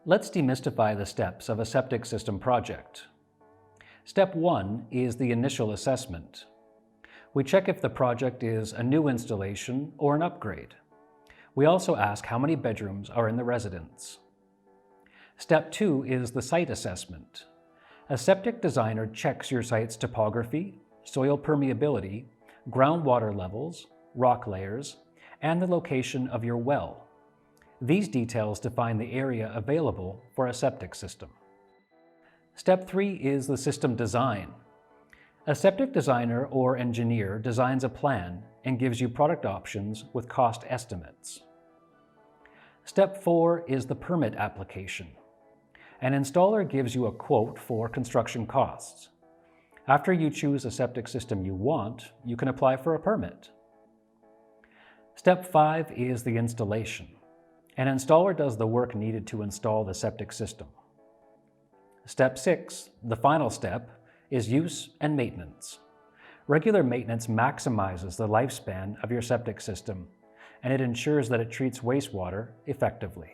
Let's demystify the steps of a septic system project. Step 1 is the initial assessment. We check if the project is a new installation or an upgrade. We also ask how many bedrooms are in the residence. Step 2 is the site assessment. A septic designer checks your site's topography, soil permeability, groundwater levels, rock layers, and the location of your well. These details define the area available for a septic system. Step 3 is the system design. A septic designer or engineer designs a plan and gives you product options with cost estimates. Step 4 is the permit application. An installer gives you a quote for construction costs. After you choose a septic system you want, you can apply for a permit. Step 5 is the installation. An installer does the work needed to install the septic system. Step 6, the final step, is use and maintenance. Regular maintenance maximizes the lifespan of your septic system, and it ensures that it treats wastewater effectively.